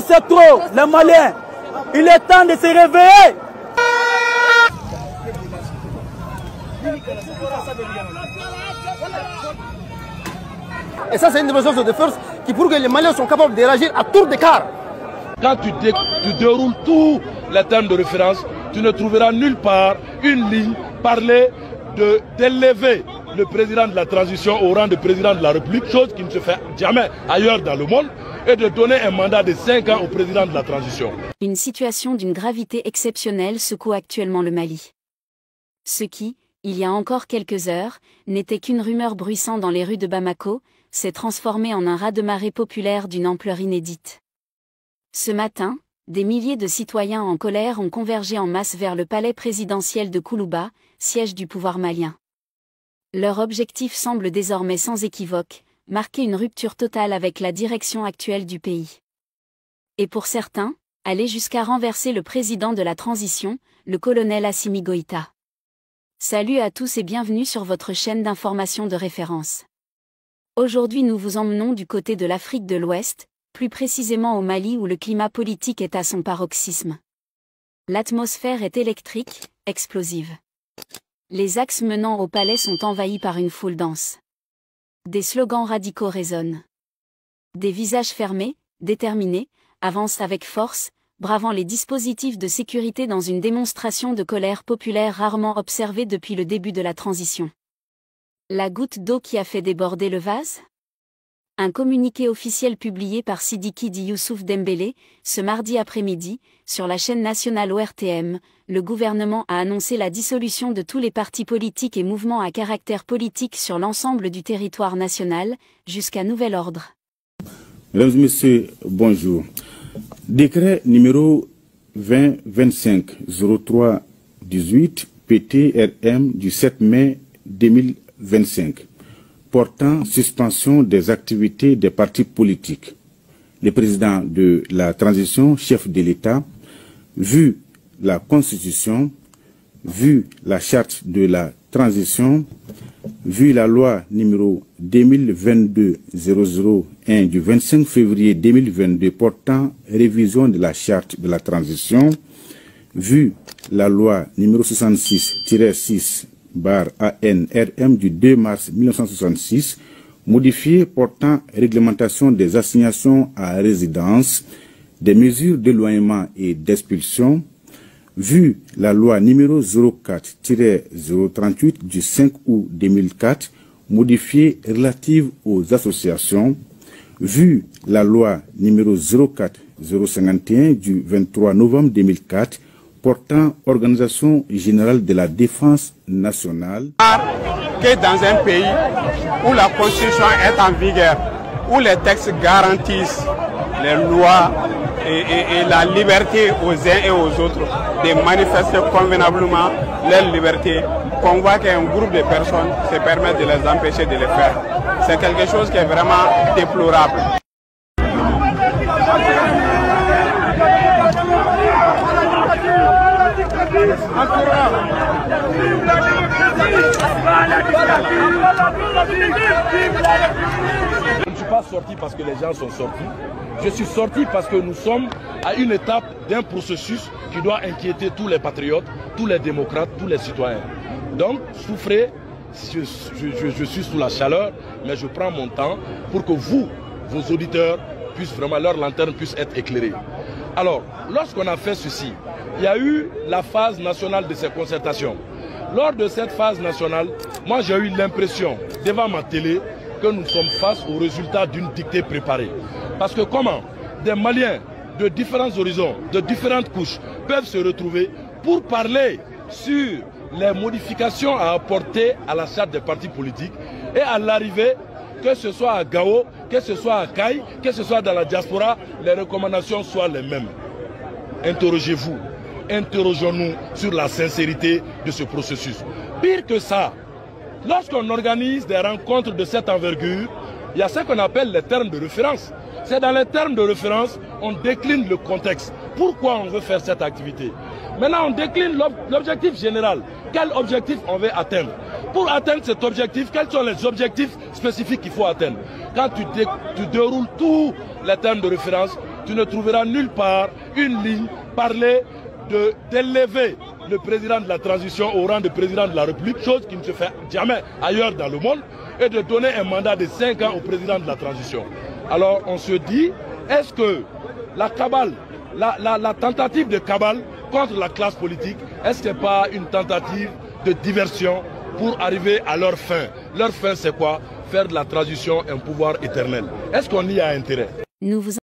trop, c'est trop. Les Maliens, il est temps de se réveiller. Et ça, c'est une démonstration de force qui prouve que les Maliens sont capables de réagir à tour d'écart. Quand tu déroules tous les termes de référence, tu ne trouveras nulle part une ligne parler d'élever le président de la transition au rang de président de la République, chose qui ne se fait jamais ailleurs dans le monde, et de donner un mandat de 5 ans au président de la transition. Une situation d'une gravité exceptionnelle secoue actuellement le Mali. Ce qui, il y a encore quelques heures, n'était qu'une rumeur bruissant dans les rues de Bamako, s'est transformé en un raz-de-marée populaire d'une ampleur inédite. Ce matin, des milliers de citoyens en colère ont convergé en masse vers le palais présidentiel de Koulouba, siège du pouvoir malien. Leur objectif semble désormais sans équivoque, marquer une rupture totale avec la direction actuelle du pays. Et pour certains, aller jusqu'à renverser le président de la transition, le colonel Assimi Goïta. Salut à tous et bienvenue sur votre chaîne d'information de référence. Aujourd'hui nous vous emmenons du côté de l'Afrique de l'Ouest, plus précisément au Mali où le climat politique est à son paroxysme. L'atmosphère est électrique, explosive. Les axes menant au palais sont envahis par une foule dense. Des slogans radicaux résonnent. Des visages fermés, déterminés, avancent avec force, bravant les dispositifs de sécurité dans une démonstration de colère populaire rarement observée depuis le début de la transition. La goutte d'eau qui a fait déborder le vase ? Un communiqué officiel publié par Sidiki Di Youssouf Dembélé, ce mardi après-midi, sur la chaîne nationale ORTM, le gouvernement a annoncé la dissolution de tous les partis politiques et mouvements à caractère politique sur l'ensemble du territoire national, jusqu'à nouvel ordre. Mesdames et messieurs, bonjour. Décret numéro 20-25-03-18 PTRM du 7 mai 2025. Portant suspension des activités des partis politiques. Le président de la transition, chef de l'État, vu la Constitution, vu la charte de la transition, vu la loi numéro 2022-001 du 25 février 2022 portant révision de la charte de la transition, vu la loi numéro 66-6/ANRM du 2 mars 1966, modifiée portant réglementation des assignations à résidence, des mesures d'éloignement et d'expulsion, vu la loi numéro 04-038 du 5 août 2004, modifiée relative aux associations, vu la loi numéro 04-051 du 23 novembre 2004, portant organisation générale de la défense nationale. Que dans un pays où la Constitution est en vigueur, où les textes garantissent les lois et la liberté aux uns et aux autres de manifester convenablement leur liberté, qu'on voit qu'un groupe de personnes se permet de les empêcher de le faire. C'est quelque chose qui est vraiment déplorable. Je ne suis pas sorti parce que les gens sont sortis. Je suis sorti parce que nous sommes à une étape d'un processus qui doit inquiéter tous les patriotes, tous les démocrates, tous les citoyens. Donc, souffrez, je suis sous la chaleur, mais je prends mon temps pour que vous, vos auditeurs, puissent vraiment, leur lanterne puisse être éclairée. Alors, lorsqu'on a fait ceci, il y a eu la phase nationale de ces concertations. Lors de cette phase nationale, moi j'ai eu l'impression, devant ma télé, que nous sommes face au résultat d'une dictée préparée. Parce que comment des Maliens de différents horizons, de différentes couches, peuvent se retrouver pour parler sur les modifications à apporter à la charte des partis politiques et à l'arrivée, que ce soit à Gao, que ce soit à Caille, que ce soit dans la diaspora, les recommandations soient les mêmes. Interrogez-vous, interrogeons-nous sur la sincérité de ce processus. Pire que ça, lorsqu'on organise des rencontres de cette envergure, il y a ce qu'on appelle les termes de référence. C'est dans les termes de référence, on décline le contexte. Pourquoi on veut faire cette activité? Maintenant, on décline l'objectif général. Quel objectif on veut atteindre? Pour atteindre cet objectif, quels sont les objectifs spécifiques qu'il faut atteindre? Quand tu déroules tous les termes de référence, tu ne trouveras nulle part une ligne parler d'élever le président de la transition au rang de président de la République, chose qui ne se fait jamais ailleurs dans le monde, et de donner un mandat de 5 ans au président de la transition. Alors on se dit, est-ce que la cabale, la tentative de cabale contre la classe politique, est-ce que ce n'est pas une tentative de diversion pour arriver à leur fin? Leur fin c'est quoi? Faire de la transition un pouvoir éternel. Est-ce qu'on y a intérêt?